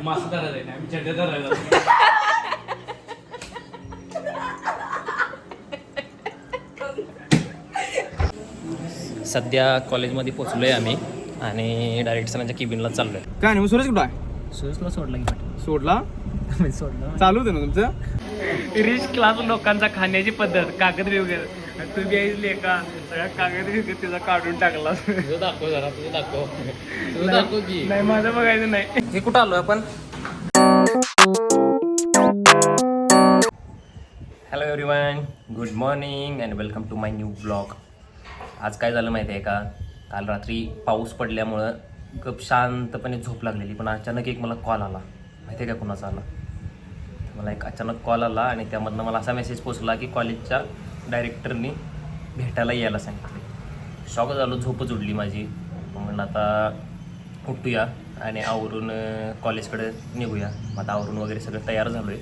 मासा धरायला नाही, आम्ही चड्ड्या धरायला. सध्या कॉलेजमध्ये पोचलोय आम्ही आणि डायरेक्ट सरांच्या केबिनला चाललोय. काय नाही, मग सुरेश कुठं आहे? सुरेशला सोडला की सोडला सोडला चालू होतं ना तुमचं? रिच क्लास लोकांचा खाण्याची पद्धत कागद वगैरे तुम्ही ऐकले का सगळ्या कागद वगैरे तिचा काढून टाकला. तुझं दाखव जरा, तुझं दाखव की. नाही माझं बघायचं नाही. हे कुठं आलोय आपण? Hello everyone, good morning and welcome to my new blog. आज काय झालं माहिती आहे का, काल रात्री पाऊस पडल्यामुळं खूप शांतपणे झोप लागलेली, पण अचानक एक मला कॉल आला. माहिती आहे का कुणाचा आला? मला एक अचानक कॉल आला आणि त्यामधनं मला असा मेसेज पोचला की कॉलेजच्या डायरेक्टरनी भेटायला यायला सांगितले. शॉक झालो, झोपच उडली माझी. म्हणून आता उठूया आणि आवरून कॉलेजकडे निघूया. मग आता आवरून वगैरे सगळं तयार झालो आहे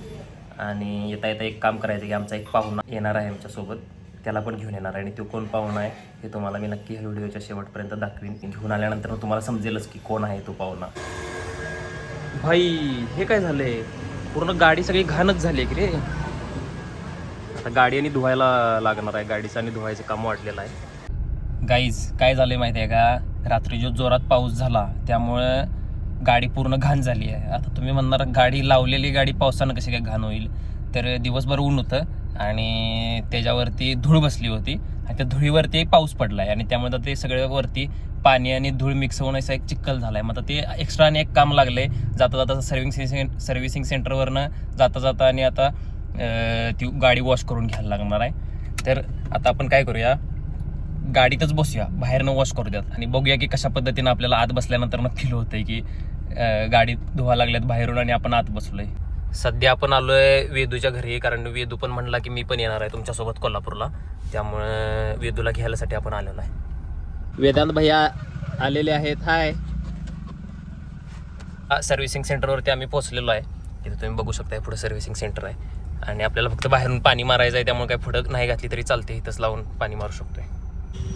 आणि येता येता एक काम करायचं की आमचा एक पाहुणा येणार आहे आमच्यासोबत, त्याला पण घेऊन येणार आहे. आणि तो कोण पाहुणा आहे हे तुम्हाला मी नक्की ह्या व्हिडिओच्या शेवटपर्यंत दाखवीन. घेऊन आल्यानंतर तुम्हाला समजेलच की कोण आहे तो पाहुणा. भाई हे काय झालंय, पूर्ण गाडी सगळी घाणच झाली आहे की रे. आता गाडी आणि धुवायला लागणार आहे, गाडीचं आणि धुवायचं काम वाढलेलं आहे. गाईज काय झालंय माहिती आहे का, रात्री जो जोरात पाऊस झाला त्यामुळं गाडी पूर्ण घाण झाली आहे. आता तुम्ही म्हणणार गाडी लावलेली गाडी पावसानं कशी काय घाण होईल, तर दिवसभर ऊन होतं आणि त्याच्यावरती धूळ बसली होती आणि त्या धुळीवरती पाऊस पडला आहे आणि त्यामुळे ते सगळं वरती पाणी आणि धूळ मिक्स होऊन असा एक चिखल झाला आहे. मग आता ते एक्स्ट्रा आणि एक काम लागलं आहे, जाता जाता सर्व्हिसिंग सेंटरवरनं जाता आणि आता ती गाडी वॉश करून घ्यायला लागणार आहे. तर आता आपण काय करूया, गाडीतच बसूया, बाहेरनं वॉश करू द्यात आणि बघूया की कशा पद्धतीनं आपल्याला आत बसल्यानंतर मग फील होतंय की गाडीत धुवा लागल्यात बाहेरून आणि आपण आत बसलोय. सध्या आपण आलोय वेदूच्या घरी, कारण वेदू पण म्हणला की मी पण येणार आहे तुमच्यासोबत कोल्हापूरला, त्यामुळं वेदूला घ्यायसाठी आपण आलेलो आहे. वेदांत भैया आलेले आहेत. हाय. सर्व्हिसिंग सेंटरवरती आम्ही पोहोचलेलो आहे. तिथे तुम्ही बघू शकता, पुढे सर्व्हिसिंग सेंटर आहे आणि आपल्याला फक्त बाहेरून पाणी मारायचं आहे, त्यामुळे काय पुढं नाही घातली तरी चालते, इथंच लावून पाणी मारू शकतोय.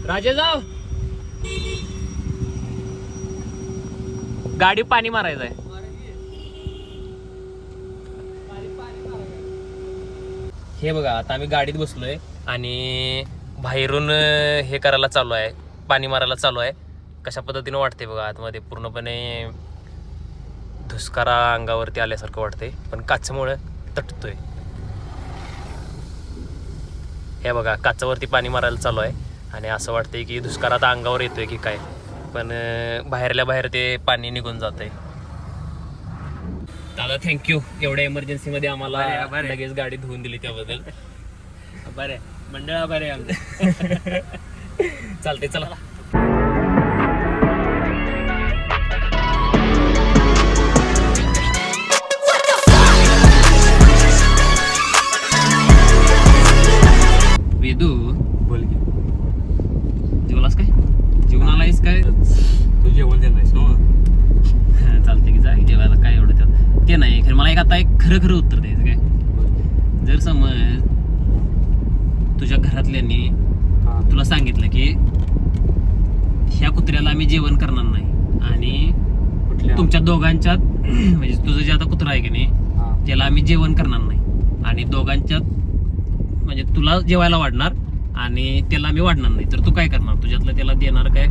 राजे जाव, गाडी पाणी मारायचं आहे. हे बघा, आता आम्ही गाडीत बसलोय आणि बाहेरून हे करायला चालू आहे, पाणी मारायला चालू आहे. कशा पद्धतीनं वाटते बघा, आतमध्ये पूर्णपणे धुसकारा अंगावरती आल्यासारखं वाटतंय, पण काचमुळे तटतोय. हे बघा, काचावरती पाणी मारायला चालू आहे आणि असं वाटतंय की धुसकारा आता अंगावर येतोय की काय, पण बाहेरल्या बाहेर ते पाणी निघून जातंय. दादा थँक्यू, एवढ्या इमर्जन्सीमध्ये आम्हाला लगेच गाडी धुवून दिली त्याबद्दल. बरे मंडळा बरे आमचं. चालते, चला. वेदू बोल की, जेवलास काय? जेवण आलायस काय? तू जेवण देत नाहीस ना? चालते की, जा जेवायला, काय एवढं त्यात ते नाही. खरं मला एक आता एक खरं उत्तर द्यायचं काय, जर समज तुझ्या घरातल्यांनी तुला सांगितलं की ह्या कुत्र्याला आम्ही जेवण करणार नाही आणि तुमच्या दोघांच्यात म्हणजे तुझं जे आता कुत्रा आहे की नाही त्याला आम्ही जेवण करणार नाही आणि दोघांच्यात म्हणजे तुला जेवायला वाढणार आणि त्याला आम्ही वाढणार नाही, तर तू काय करणार? तुझ्यातलं त्याला देणार काय?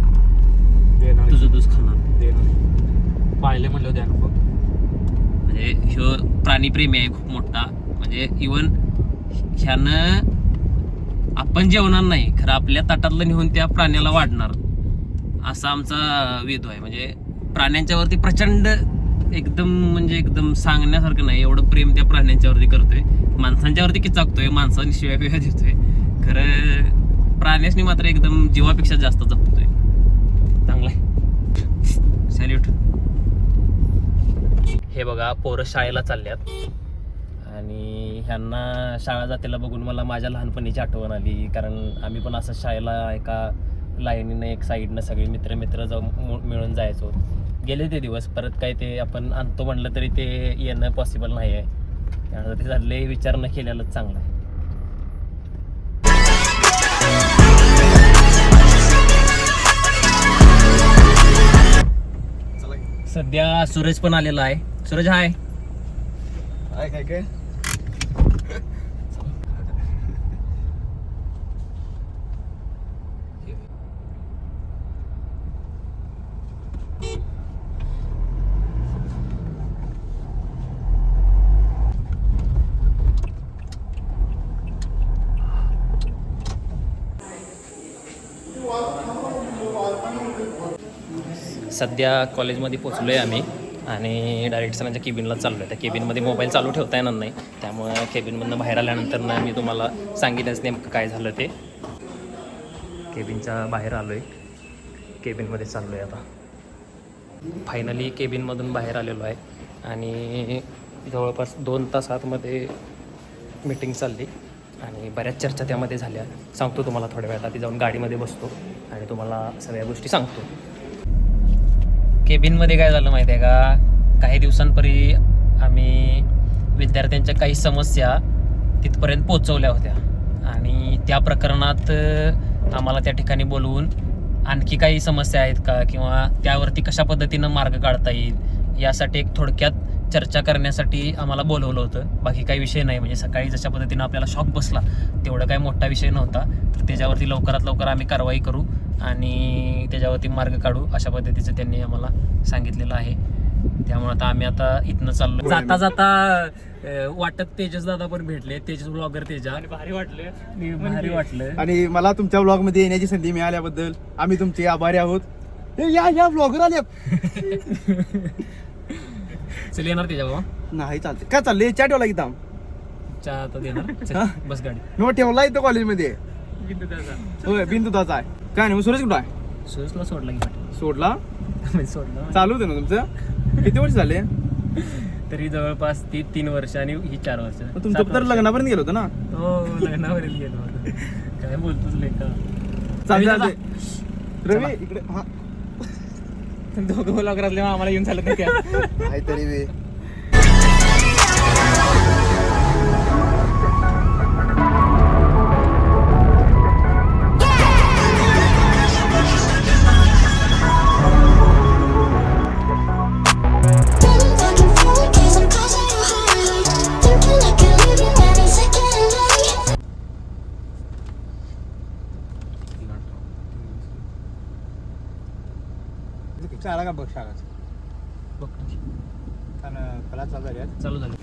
तुझं तूच खाणार? पाहिले म्हणलं द्या नको. म्हणजे ह्यो प्राणीप्रेमी आहे खूप मोठा, म्हणजे इवन ह्यानं आपण जेवणार नाही, खरं आपल्या ताटातलं नेऊन त्या प्राण्याला वाढणार, असा आमचा वेदू आहे. म्हणजे प्राण्यांच्यावरती प्रचंड एकदम म्हणजे एकदम सांगण्यासारखं नाही एवढं प्रेम त्या प्राण्यांच्यावरती करतोय. माणसांच्यावरती किचाकतोय, माणसांनी शिव्या बिव्या देतोय, खरं प्राण्यासनी मात्र एकदम जीवापेक्षा जास्त जपतोय. चांगला आहे, सॅल्यूट. हे बघा, पोरं शाळेला चालल्यात आणि ह्यांना शाळा जातेला बघून मला माझ्या लहानपणीची आठवण आली, कारण आम्ही पण असं शाळेला एका लाईनीनं एक साईडनं सगळे मित्र जाऊन मिळून जायचो. गेले ते दिवस, परत काय ते आपण आणतो म्हणलं तरी ते येणं पॉसिबल नाही आहे, त्यामुळे ते झाले विचार न केलेलंच चांगलं आहे. सध्या सूरज पण आलेला आहे. सूरज हाय. काय काय सध्या कॉलेजमध्ये पोचलो आहे आम्ही आणि डायरेक्ट सरांच्या केबिनला चाललो आहे. त्या केबिनमध्ये मोबाईल चालू ठेवता येणार नाही, त्यामुळं केबिनमधनं बाहेर आल्यानंतर ना मी तुम्हाला सांगितलंच नेमकं काय झालं ते. केबिनच्या बाहेर आलो आहे, केबिनमध्ये चाललो आहे आता. फायनली केबिनमधून बाहेर आलेलो आहे आणि जवळपास 2 तास आतमध्ये मीटिंग चालली आणि बऱ्याच चर्चा त्यामध्ये झाल्या. सांगतो तुम्हाला थोड्या वेळात. आधी जाऊन गाडीमध्ये बसतो आणि तुम्हाला सगळ्या गोष्टी सांगतो. केबिनमध्ये काय झालं माहिती आहे का, काही दिवसांपूर्वी आम्ही विद्यार्थ्यांच्या काही समस्या तिथपर्यंत पोचवल्या होत्या आणि त्या प्रकरणात आम्हाला त्या ठिकाणी बोलवून आणखी काही समस्या आहेत का किंवा त्यावरती कशा पद्धतीनं मार्ग काढता येईल यासाठी एक थोडक्यात चर्चा करण्यासाठी आम्हाला बोलवलं होतं. बाकी काही विषय नाही, म्हणजे सकाळी जशा पद्धतीनं आपल्याला शॉक बसला तेवढा काही मोठा विषय नव्हता. तर त्याच्यावरती लवकरात लवकर आम्ही कारवाई करू आणि त्याच्यावरती मार्ग काढू अशा पद्धतीचं त्यांनी आम्हाला सांगितलेलं आहे. त्यामुळे आम्ही आता इथनं चाललो. जाता जाता वाटत तेजस दादा पण भेटले, तेजस ब्लॉगर तेजा. आणि भारी वाटलं. भारी वाटलं. आणि मला तुमच्या ब्लॉग मध्ये येण्याची संधी मिळाल्याबद्दल आम्ही तुमचे आभारी आहोत. या ब्लॉगर आले. चल येणार त्याच्या बाबा. नाही चालते. काय चाललंय? चहा ठेवला की थांब. चहा तर देणार. चल, बस गाडी. नो ठेवला इथं कॉलेजमध्ये. बिंदू त्याचा. होय बिंदुदाचा आहे. काय नाही मग सूरज कुठं आहे? सुरेशला सोडला की सोडला. सोडला चालू होतं ना तुमचं? किती वर्ष झाले? तरी जवळपास 3 वर्ष आणि ही 4 वर्ष. तुमचं तर लग्नापर्यंत गेलो होतं ना? हो लग्नापर्यंत गेलो. काय बोलतोच लेका. चालते रवी इकडे. हा दोघं ब्लॉगर असल्यामुळे आम्हाला येऊन चालत नाही काय. काहीतरी वे. शाळा का बघ शाळा चालू झालं.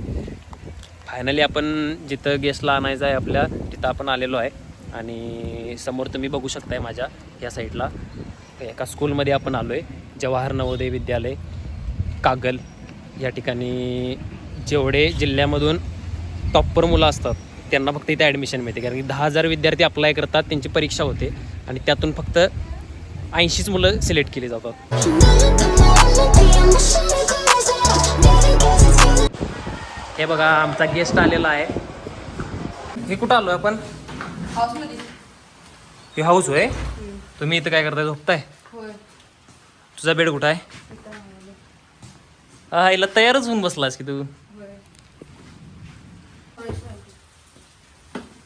फायनली आपण जिथं गेस्टला आणायचं आहे आपल्या तिथं आपण आलेलो आहे आणि समोर तुम्ही बघू शकताय माझ्या या साईडला एका स्कूलमध्ये आपण आलो आहे. जवाहर नवोदय विद्यालय कागल. या ठिकाणी जेवढे जिल्ह्यामधून टॉपर मुलं असतात त्यांना फक्त इथे ॲडमिशन मिळते, कारण की 10,000 विद्यार्थी अप्लाय करतात, त्यांची परीक्षा होते आणि त्यातून फक्त 80च मुलं सिलेक्ट केली जातात. हे बघा आमचा गेस्ट आलेला आहे. हे कुठं आलो आपण? हे हाऊस होय. तुम्ही इथं काय करताय? झोपताय? तुझा बेड कुठं आहे? हा हिला तयारच होऊन बसलास की तू.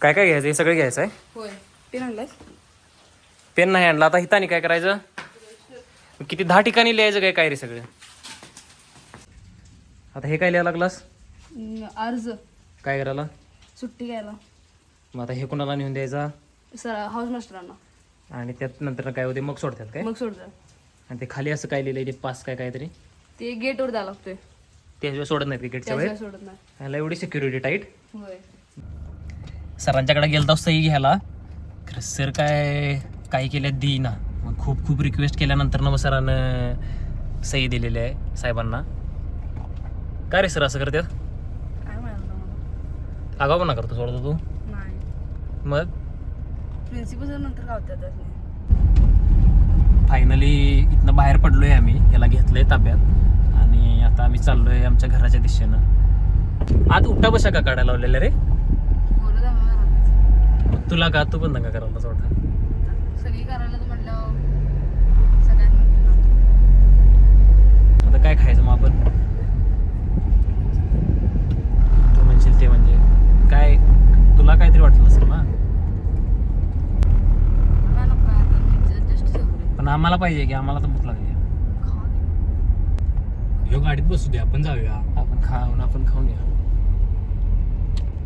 काय काय घ्यायचं? हे सगळं घ्यायचं आहे. पेन नाही आणला. आता हितानी काय करायचं? किती 10 ठिकाणी लिहायचं काय रे सगळं? आता हे काय लिहायला लागलास? अर्ज काय करायला? सुट्टी घ्यायला. मग आता हे कोणाला नेऊन द्यायचा? सर हाऊस मास्टरांना. आणि त्यात नंतर काय होते मग सोडतात काय? मग सोडतात. आणि ते खाली असं काय लिहिलंय ते पास काय काहीतरी ते गेटवर द्यायला लागतोय. त्याशिवाय सोडत नाहीत क्रिकेटच्या त्याशिवाय वेळेस. सोडत नाही. ह्याला एवढी सिक्युरिटी टाईट. होय. सरांच्याकडे गेलता सही घ्यायला, खरं सर काय केल्या देईना. मग खूप रिक्वेस्ट केल्यानंतर मग सरानं सही दिलेली आहे साहेबांना. काय रे सर असं करतात? काय म्हणाल मला? आगाऊपणा करतो सोडतो तू. नाही. मग प्रिन्सिपल सर नंतर गावतात. फायनली इथनं बाहेर पडलोय आम्ही. याला घेतलंय ताब्यात आणि आता आम्ही चाललोय आमच्या घराच्या दिशेनं. आज उठा बशा का काढायला लावलेल्या रे? बोलू द्या मला. मग तुला का? तू पण दंगा करायला सोडा. सगळी करायला तर म्हटलं सगळ्यात आता काय खायचं मग आपण? तू म्हणशील ते म्हणजे काय तुला काहीतरी वाटलं असेल ना? जस्ट पण आम्हाला पाहिजे की आम्हाला तर भूक लागली. गाडीत बसू दे, आपण जाऊया. आपण खाऊन या.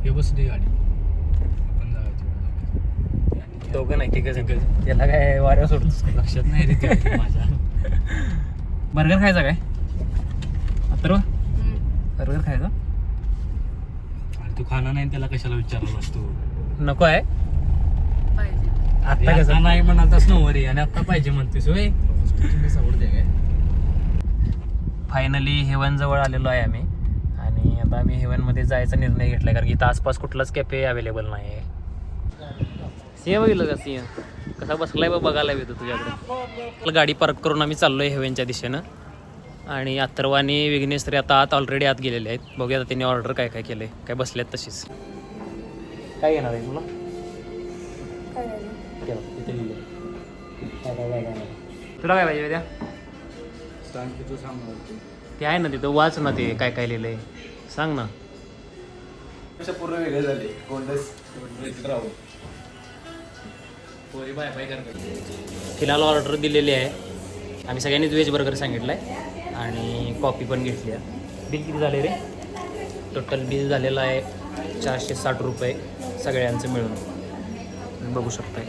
हे बसू दे गाडी, आपण जाऊया. दोघं नाही तिघं त्याला काय वाऱ्या सोडतोस काय? लक्षात नाही रे ते माझ्या. बर्गर खायचा काय अथर्व? बर्गर खायचा? आणि तू खाना नाही त्याला कशाला विचारलास तू? नको आहे पाहिजे. आता आता कसं नाही म्हणालतास नवरी आणि आता पाहिजे म्हणतेस होय. आवडते काय? फायनली हेवन जवळ आलेलो आहे आम्ही आणि आता आम्ही हेवनमध्ये जायचा निर्णय घेतला कारण की इथं आसपास कुठलाच कॅफे अवेलेबल नाही आहे. सिंह बघितलं का सिंह कसा बसलाय बा बघायला येतो तुझ्याकडे. गाडी पार्क करून आम्ही चाललोय हेवनच्या दिशेनं आणि अथर्व आणि विघ्नेश तरी आता ऑलरेडी आत गेलेले आहेत. बघूया आता त्यांनी ऑर्डर काय काय केलंय, काय बसल्यात तशीच. काय घेणार आहे तुला? काय झालं? तुला काय पाहिजे त्या? सांग की तू सांग मला. ते आहे ना तिथं, वाच ना ते काय काय लिहिलंय, सांग ना. पूर्ण वेगळे झाले. गोल्डस राहून फिलहाल ऑर्डर दिलेली आहे. आम्ही सगळ्यांनीच व्हेज बर्गर सांगितलं आहे आणि कॉफी पण घेतली आहे. बिल किती झाले रे? टोटल बिल झालेलं आहे 460 रुपये सगळ्यांचं मिळून, बघू शकताय.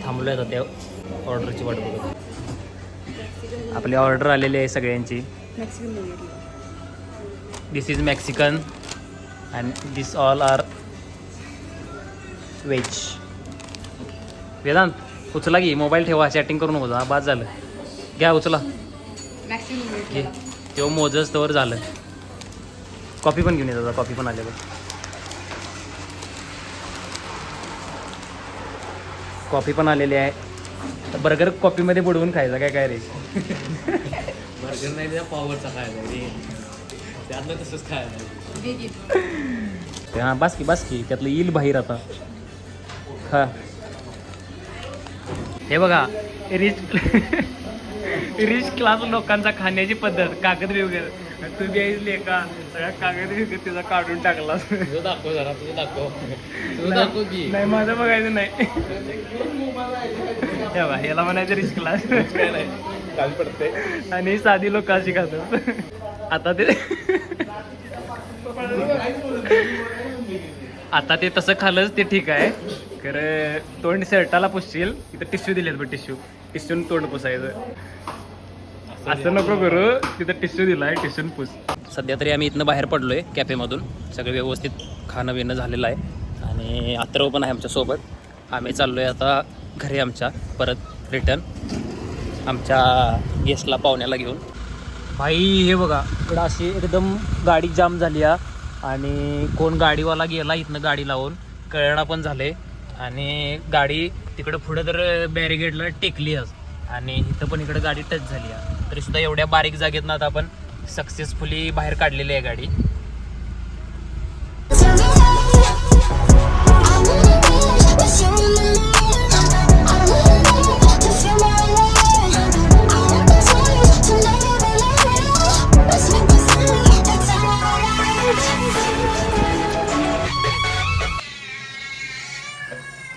थांबलो आहे आता त्या ऑर्डरची वाट बघत. आपली ऑर्डर आलेली आहे सगळ्यांची. मॅक्सिमम बघितलं. This is Mexican and this all are veg. Vedant उचला की, मोबाईल ठेवा, चॅटिंग करू नको. बाद झालं, घ्या उचला. मॅक्सिमम घे बघितलं. तेव्हा मोजच तवर झालं. कॉफी पण घेऊन येतात, कॉफी पण आले बघ. कॉफी पण आलेली आहे. बर्गर कॉफीमध्ये बुडवून खायचा काय काय रे? बर्गर नाही त्या पॉवरचा खायला रे, त्यातलं तसंच खायला. घे घे. हां बास की त्यातलं येईल बाहेर आता. हा हे बघा, रिच क्लास लोकांचा खाण्याची पद्धत. कागद वगैरे तू घ्यायचले का सगळ्या कागद वगैरे तिचा काढून टाकला. तुझं दाखव जरा, तुझं दाखव की. नाही माझं बघायचं नाही. हे बघा, याला म्हणायचं रिच क्लास काल पडते. आणि साधी लोक अशी खातात. आता ते तसं खाल्लंच ते ठीक आहे. खरं तोंड शर्टाला पुसशील, इथं टिश्यू दिलेत बघ, टिश्यून तोंड पुसायचं. असं नको करू, तिथं टिश्यू दिलाय, टिश्यून पुस. सध्या तरी आम्ही इथनं बाहेर पडलोय कॅफेमधून. सगळं व्यवस्थित खाणं पिणं झालेलं आहे आणि अथर्व पण आहे आमच्यासोबत. आम्ही चाललोय आता घरी आमच्या परत रिटर्न आमच्या गेस्टला, पाहुण्याला घेऊन. भाई हे बघा, इकडं अशी एकदम गाडी जाम झाली आहे आणि कोण गाडीवाला गेला इथनं गाडी लावून, कळणं पण झाले. आणि गाडी तिकडं पुढं तर बॅरिगेडला टेकली आणि इथं पण इकडं गाडी टच झाली आहे. तरी सुद्धा एवढ्या बारीक जागेतनं आता आपण सक्सेसफुली बाहेर काढलेली आहे गाडी.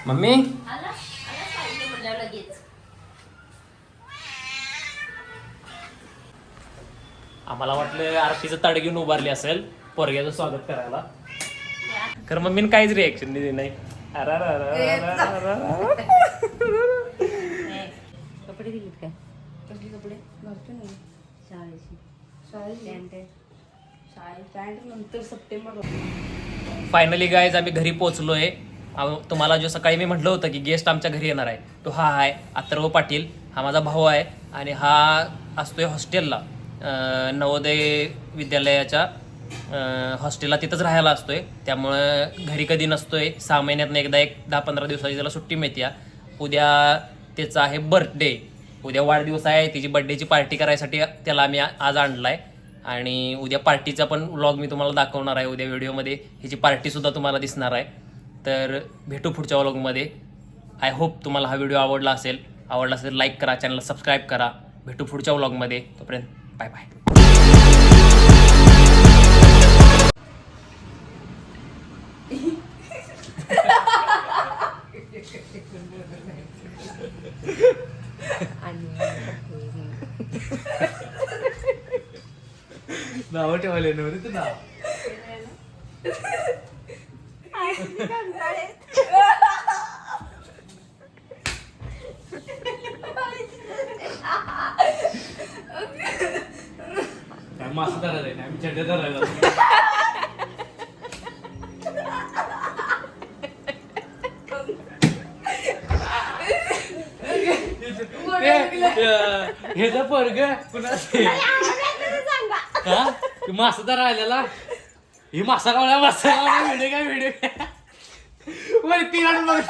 मम्मी आम्हाला वाटलं आरतीचं ताड घेऊन उभारली असेल पोरग्याचं स्वागत करायला. खरं मम्मीने काहीच रिॲक्शन दिली नाही. कपडे दिलेत काय? कसले कपडे घालतो ना? शाळेची शाळेत पॅन्ट नंतर सप्टेंबर. फायनली गाईज आम्ही घरी पोहोचलोय. तुम्हाला जो सकाळी मी म्हटलं होतं की गेस्ट आमच्या घरी येणार आहे, तो हा आहे अथर्व पाटील. हा माझा भाऊ आहे आणि हा असतोय हॉस्टेलला, नवोदय विद्यालयाच्या हॉस्टेलला, तिथंच राहायला असतोय. त्यामुळं घरी कधी नसतोय. 6 महिन्यातनं एकदा 10-15 दिवसाची त्याला सुट्टी मिळते. उद्या त्याचा आहे बर्थडे, उद्या वाढदिवस आहे. तिची बर्थडेची पार्टी करायसाठी त्याला आम्ही आज आणला आहे आणि उद्या पार्टीचा पण व्लॉग मी तुम्हाला दाखवणार आहे. उद्या व्हिडिओमध्ये हिची पार्टीसुद्धा तुम्हाला दिसणार आहे. तर भेटू पुढच्या व्लॉगमध्ये. आय होप तुम्हाला हा व्हिडिओ आवडला असेल लाईक करा, चॅनलला सबस्क्राईब करा. भेटू पुढच्या व्लॉगमध्ये. तोपर्यंत बाय बाय. आणि नाव ठेवायला नव्हती तू नाव काय मासा धरायला नाही आम्ही चड्ड्या धरायला ह्याचा पोरग कुणाचे हा मासा तर राहिलेला ही मासा गावला व्हिडिओ काय वरती आणून बघ